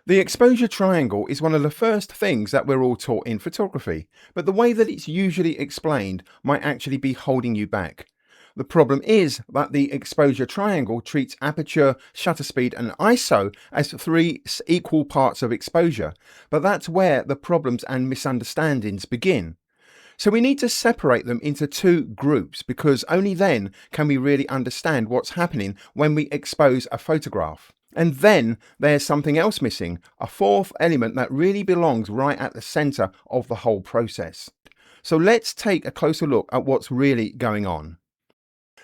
The exposure triangle is one of the first things that we're all taught in photography, but the way that it's usually explained might actually be holding you back. The problem is that the exposure triangle treats aperture, shutter speed and ISO as three equal parts of exposure, but that's where the problems and misunderstandings begin. So we need to separate them into two groups because only then can we really understand what's happening when we expose a photograph. And then there's something else missing, a fourth element that really belongs right at the center of the whole process. So let's take a closer look at what's really going on.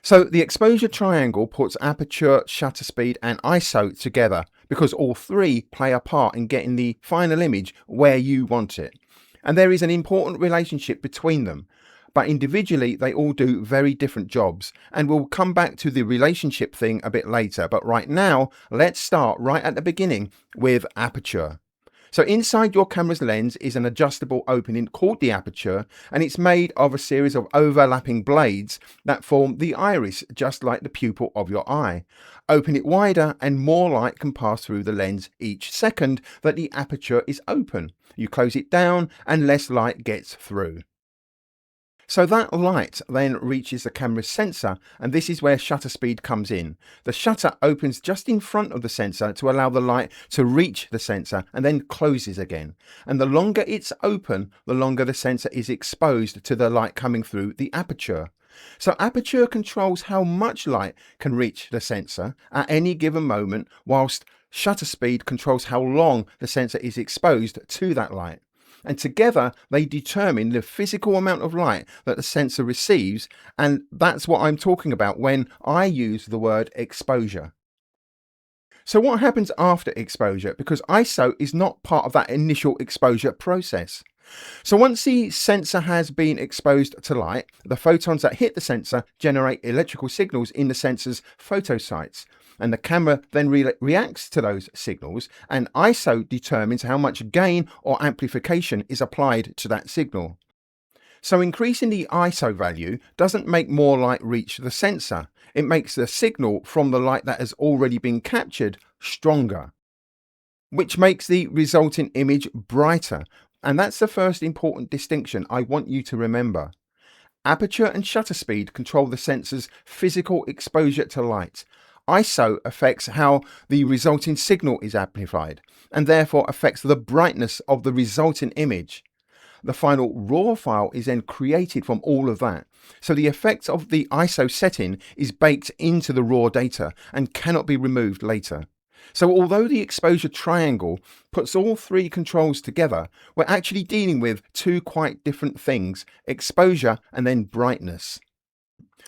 So the exposure triangle puts aperture, shutter speed and ISO together because all three play a part in getting the final image where you want it. And there is an important relationship between them, but individually they all do very different jobs, and we'll come back to the relationship thing a bit later. But right now, let's start right at the beginning with aperture. So inside your camera's lens is an adjustable opening called the aperture, and it's made of a series of overlapping blades that form the iris, just like the pupil of your eye. Open it wider and more light can pass through the lens each second that the aperture is open. You close it down and less light gets through. So that light then reaches the camera's sensor, and this is where shutter speed comes in. The shutter opens just in front of the sensor to allow the light to reach the sensor and then closes again. And the longer it's open, the longer the sensor is exposed to the light coming through the aperture. So aperture controls how much light can reach the sensor at any given moment, whilst shutter speed controls how long the sensor is exposed to that light. And together they determine the physical amount of light that the sensor receives, and that's what I'm talking about when I use the word exposure. So what happens after exposure? Because ISO is not part of that initial exposure process. So once the sensor has been exposed to light, the photons that hit the sensor generate electrical signals in the sensor's photosites, and the camera then reacts to those signals, and ISO determines how much gain or amplification is applied to that signal. So increasing the ISO value doesn't make more light reach the sensor, it makes the signal from the light that has already been captured stronger, which makes the resulting image brighter. And that's the first important distinction I want you to remember. Aperture and shutter speed control the sensor's physical exposure to light. ISO affects how the resulting signal is amplified, and therefore affects the brightness of the resulting image. The final RAW file is then created from all of that. So the effect of the ISO setting is baked into the raw data and cannot be removed later. So although the exposure triangle puts all three controls together, we're actually dealing with two quite different things: exposure and then brightness.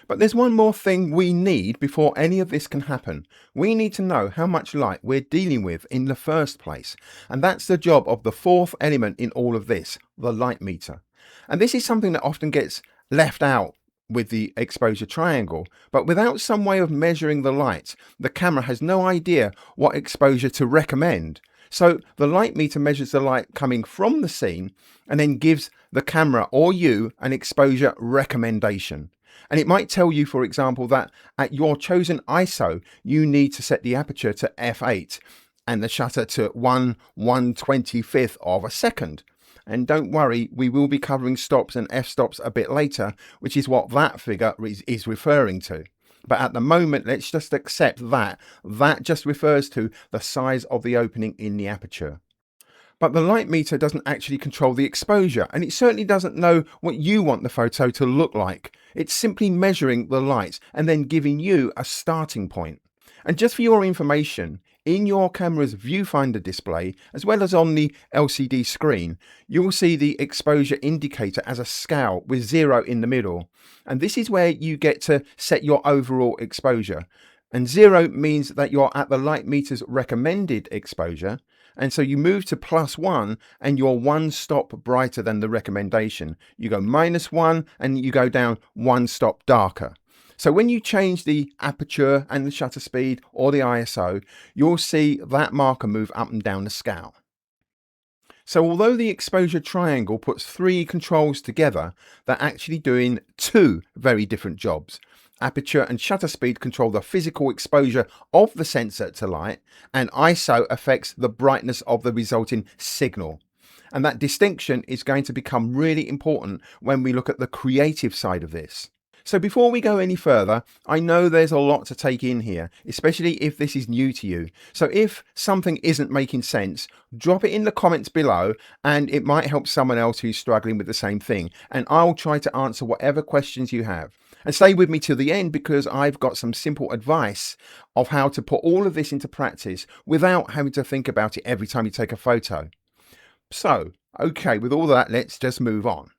But there's one more thing we need before any of this can happen. We need to know how much light we're dealing with in the first place. And that's the job of the fourth element in all of this, the light meter. And this is something that often gets left out with the exposure triangle, but without some way of measuring the light, the camera has no idea what exposure to recommend. So the light meter measures the light coming from the scene and then gives the camera or you an exposure recommendation. And it might tell you, for example, that at your chosen ISO, you need to set the aperture to f8 and the shutter to 1/125th of a second. And don't worry, we will be covering stops and f-stops a bit later, which is what that figure is referring to. But at the moment, let's just accept that that just refers to the size of the opening in the aperture. But the light meter doesn't actually control the exposure, and it certainly doesn't know what you want the photo to look like. It's simply measuring the light and then giving you a starting point. And just for your information, in your camera's viewfinder display, as well as on the LCD screen, you will see the exposure indicator as a scale with 0 in the middle. And this is where you get to set your overall exposure. And 0 means that you're at the light meter's recommended exposure. And so you move to +1 and you're one stop brighter than the recommendation. You go -1 and you go down one stop darker. So when you change the aperture and the shutter speed or the ISO, you'll see that marker move up and down the scale. So although the exposure triangle puts three controls together, they're actually doing two very different jobs. Aperture and shutter speed control the physical exposure of the sensor to light, and ISO affects the brightness of the resulting signal. And that distinction is going to become really important when we look at the creative side of this. So before we go any further, I know there's a lot to take in here, especially if this is new to you. So if something isn't making sense, drop it in the comments below and it might help someone else who's struggling with the same thing. And I'll try to answer whatever questions you have. And stay with me till the end because I've got some simple advice of how to put all of this into practice without having to think about it every time you take a photo. So, okay, with all that, let's just move on.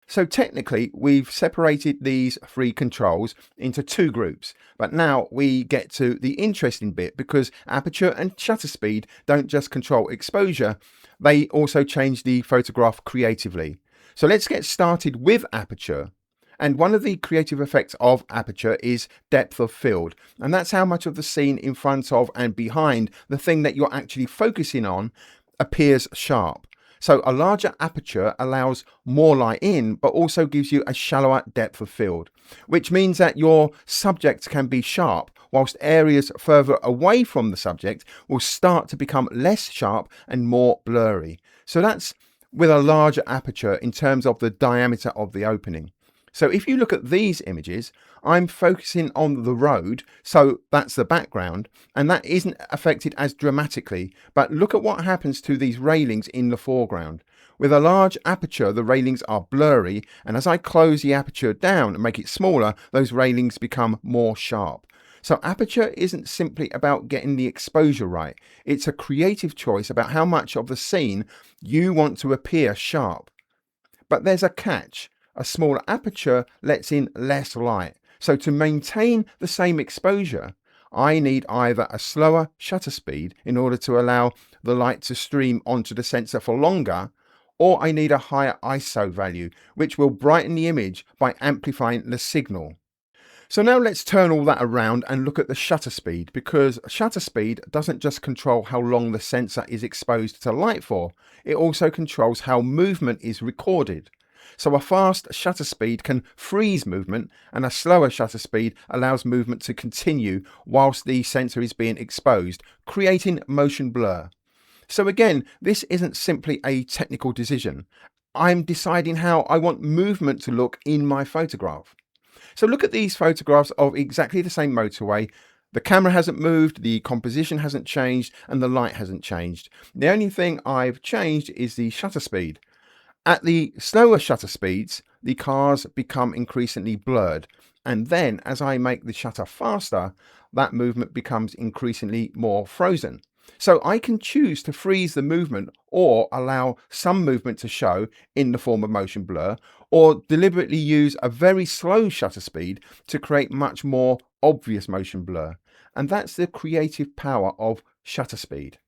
So technically, we've separated these three controls into two groups, but now we get to the interesting bit because aperture and shutter speed don't just control exposure, they also change the photograph creatively. So let's get started with aperture. And one of the creative effects of aperture is depth of field, and that's how much of the scene in front of and behind the thing that you're actually focusing on appears sharp. So a larger aperture allows more light in, but also gives you a shallower depth of field, which means that your subject can be sharp, whilst areas further away from the subject will start to become less sharp and more blurry. So that's with a larger aperture in terms of the diameter of the opening. So if you look at these images, I'm focusing on the road, so that's the background, and that isn't affected as dramatically, but look at what happens to these railings in the foreground. With a large aperture, the railings are blurry, and as I close the aperture down and make it smaller, those railings become more sharp. So aperture isn't simply about getting the exposure right, it's a creative choice about how much of the scene you want to appear sharp. But there's a catch. A smaller aperture lets in less light. So to maintain the same exposure, I need either a slower shutter speed in order to allow the light to stream onto the sensor for longer, or I need a higher ISO value, which will brighten the image by amplifying the signal. So now let's turn all that around and look at the shutter speed, because shutter speed doesn't just control how long the sensor is exposed to light for, it also controls how movement is recorded. So a fast shutter speed can freeze movement, and a slower shutter speed allows movement to continue whilst the sensor is being exposed, creating motion blur. So again, this isn't simply a technical decision. I'm deciding how I want movement to look in my photograph. So look at these photographs of exactly the same motorway. The camera hasn't moved, the composition hasn't changed, and the light hasn't changed. The only thing I've changed is the shutter speed. At the slower shutter speeds, the cars become increasingly blurred, and then as I make the shutter faster, that movement becomes increasingly more frozen. So I can choose to freeze the movement or allow some movement to show in the form of motion blur, or deliberately use a very slow shutter speed to create much more obvious motion blur. And that's the creative power of shutter speed.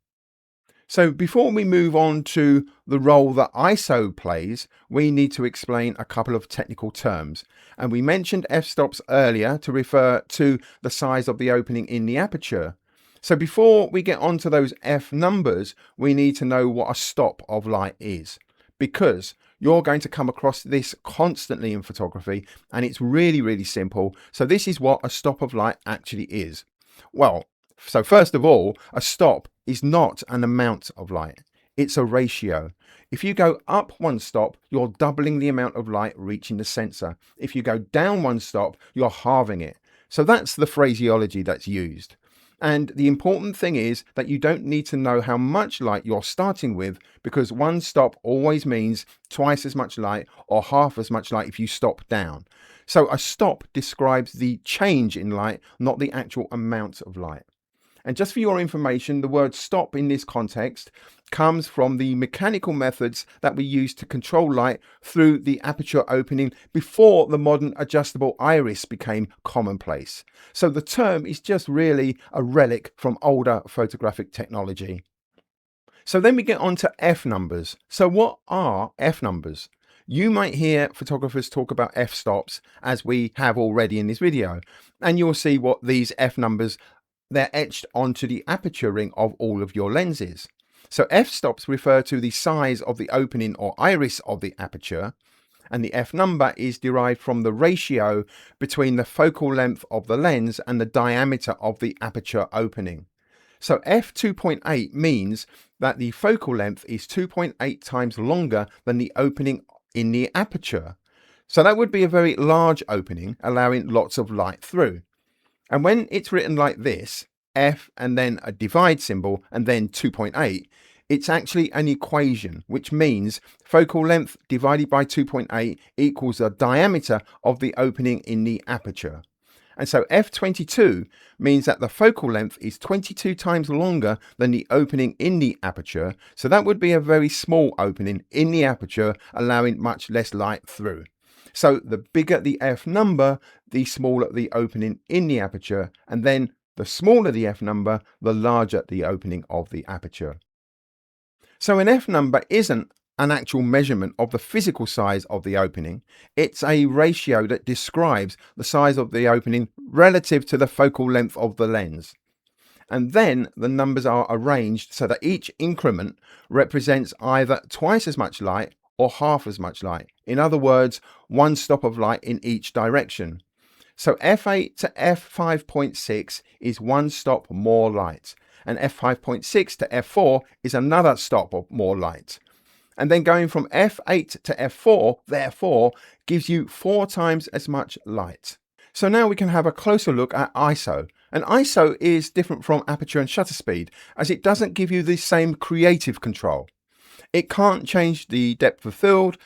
So before we move on to the role that ISO plays, we need to explain a couple of technical terms. And we mentioned f-stops earlier to refer to the size of the opening in the aperture. So before we get onto those f numbers, we need to know what a stop of light is, because you're going to come across this constantly in photography, and it's really, really simple. So this is what a stop of light actually is. Well, so first of all, a stop is not an amount of light, it's a ratio. If you go up one stop, you're doubling the amount of light reaching the sensor. If you go down one stop, you're halving it. So that's the phraseology that's used. And the important thing is that you don't need to know how much light you're starting with, because one stop always means twice as much light or half as much light if you stop down. So a stop describes the change in light, not the actual amount of light. And just for your information, the word stop in this context comes from the mechanical methods that we use to control light through the aperture opening before the modern adjustable iris became commonplace. So the term is just really a relic from older photographic technology. So then we get on to F numbers. So what are F numbers? You might hear photographers talk about f-stops, as we have already in this video, and you'll see what these F numbers, they're etched onto the aperture ring of all of your lenses. So f-stops refer to the size of the opening or iris of the aperture, and the f number is derived from the ratio between the focal length of the lens and the diameter of the aperture opening. So f2.8 means that the focal length is 2.8 times longer than the opening in the aperture. So that would be a very large opening, allowing lots of light through. And when it's written like this, f and then a divide symbol and then 2.8, it's actually an equation, which means focal length divided by 2.8 equals the diameter of the opening in the aperture. And so f22 means that the focal length is 22 times longer than the opening in the aperture. So that would be a very small opening in the aperture, allowing much less light through. So the bigger the f number, the smaller the opening in the aperture, and then the smaller the f number, the larger the opening of the aperture. So an f number isn't an actual measurement of the physical size of the opening. It's a ratio that describes the size of the opening relative to the focal length of the lens. And then the numbers are arranged so that each increment represents either twice as much light or half as much light. In other words, one stop of light in each direction. So f8 to f5.6 is one stop more light, and f5.6 to f4 is another stop of more light. And then going from f8 to f4, therefore, gives you 4 times as much light. So now we can have a closer look at ISO. And ISO is different from aperture and shutter speed, as it doesn't give you the same creative control. It can't change the depth of field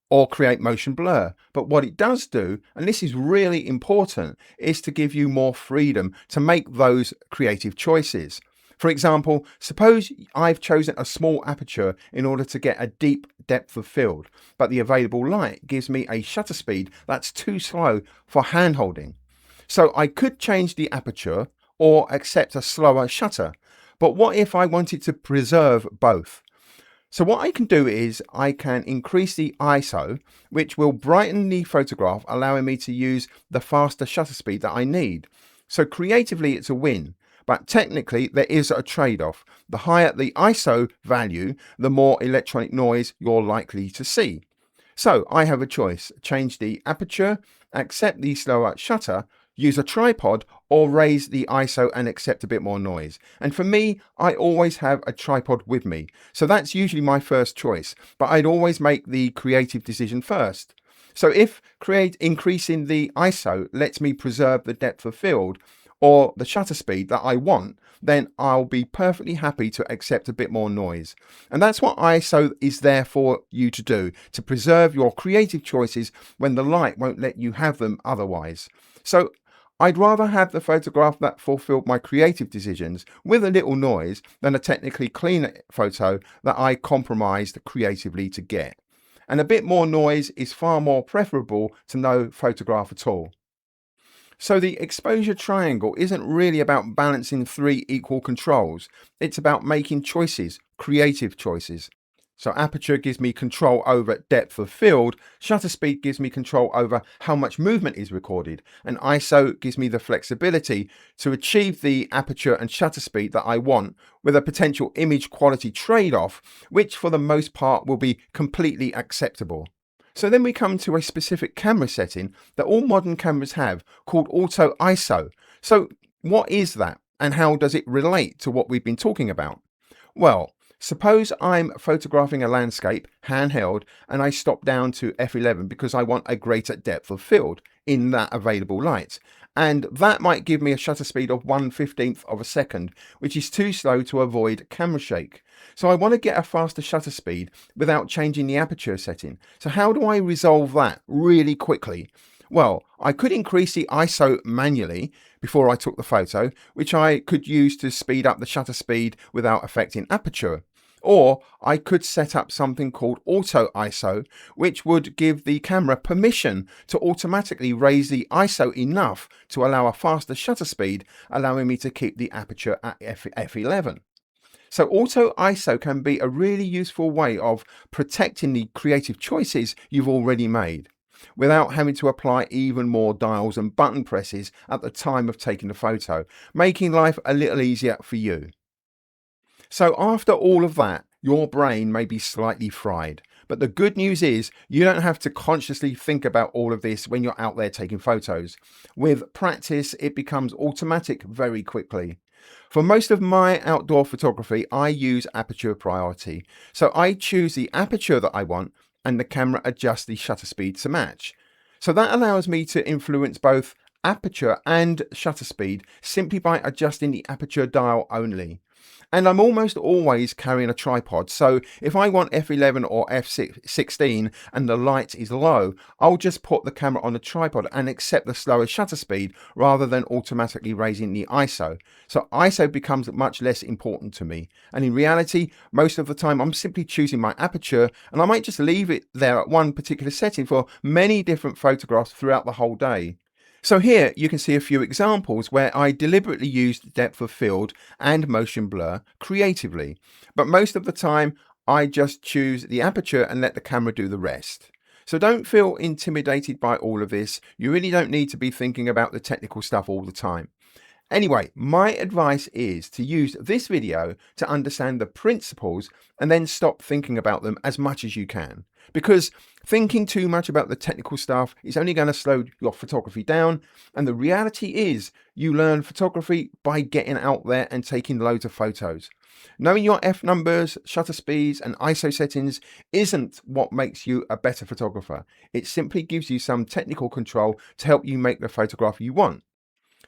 or create motion blur. But what it does do, and this is really important, is to give you more freedom to make those creative choices. For example, suppose I've chosen a small aperture in order to get a deep depth of field, but the available light gives me a shutter speed that's too slow for hand holding. So I could change the aperture or accept a slower shutter. But what if I wanted to preserve both? So what I can do is I can increase the ISO, which will brighten the photograph, allowing me to use the faster shutter speed that I need. So creatively, it's a win. But technically, there is a trade-off. The higher the ISO value, the more electronic noise you're likely to see. So I have a choice: change the aperture, accept the slower shutter, use a tripod, or raise the ISO and accept a bit more noise. And for me, I always have a tripod with me. So that's usually my first choice, but I'd always make the creative decision first. So if increasing the ISO lets me preserve the depth of field or the shutter speed that I want, then I'll be perfectly happy to accept a bit more noise. And that's what ISO is there for you to do, to preserve your creative choices when the light won't let you have them otherwise. So I'd rather have the photograph that fulfilled my creative decisions with a little noise than a technically clean photo that I compromised creatively to get. And a bit more noise is far more preferable to no photograph at all. So the exposure triangle isn't really about balancing 3 equal controls. It's about making choices, creative choices. So aperture gives me control over depth of field, shutter speed gives me control over how much movement is recorded, and ISO gives me the flexibility to achieve the aperture and shutter speed that I want with a potential image quality trade-off, which for the most part will be completely acceptable. So then we come to a specific camera setting that all modern cameras have, called auto ISO. So what is that, and how does it relate to what we've been talking about? Well, suppose I'm photographing a landscape handheld and I stop down to f11 because I want a greater depth of field in that available light. And that might give me a shutter speed of 1/15 of a second, which is too slow to avoid camera shake. So I want to get a faster shutter speed without changing the aperture setting. So how do I resolve that really quickly? Well, I could increase the ISO manually before I took the photo, which I could use to speed up the shutter speed without affecting aperture. Or I could set up something called auto ISO, which would give the camera permission to automatically raise the ISO enough to allow a faster shutter speed, allowing me to keep the aperture at f11. So auto ISO can be a really useful way of protecting the creative choices you've already made, without having to apply even more dials and button presses at the time of taking the photo, making life a little easier for you. So after all of that, your brain may be slightly fried, But the good news is you don't have to consciously think about all of this when you're out there taking photos. With practice, it becomes automatic very quickly. For most of my outdoor photography, I use aperture priority. So I choose the aperture that I want and the camera adjusts the shutter speed to match. So that allows me to influence both aperture and shutter speed simply by adjusting the aperture dial only. And I'm almost always carrying a tripod, so if I want f11 or f16 and the light is low, I'll just put the camera on the tripod and accept the slower shutter speed rather than automatically raising the ISO. So ISO becomes much less important to me, and in reality most of the time I'm simply choosing my aperture, and I might just leave it there at one particular setting for many different photographs throughout the whole day. So here you can see a few examples where I deliberately used depth of field and motion blur creatively, but most of the time I just choose the aperture and let the camera do the rest. So don't feel intimidated by all of this. You really don't need to be thinking about the technical stuff all the time. Anyway, my advice is to use this video to understand the principles and then stop thinking about them as much as you can. Because thinking too much about the technical stuff is only going to slow your photography down. And the reality is you learn photography by getting out there and taking loads of photos. Knowing your F numbers, shutter speeds and ISO settings isn't what makes you a better photographer. It simply gives you some technical control to help you make the photograph you want.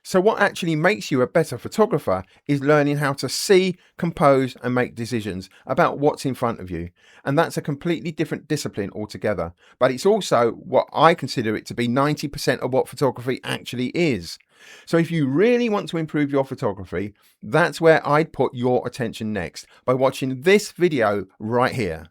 So what actually makes you a better photographer is learning how to see, compose and make decisions about what's in front of you. And that's a completely different discipline altogether. But it's also what I consider it to be 90% of what photography actually is. So if you really want to improve your photography, that's where I'd put your attention next by watching this video right here.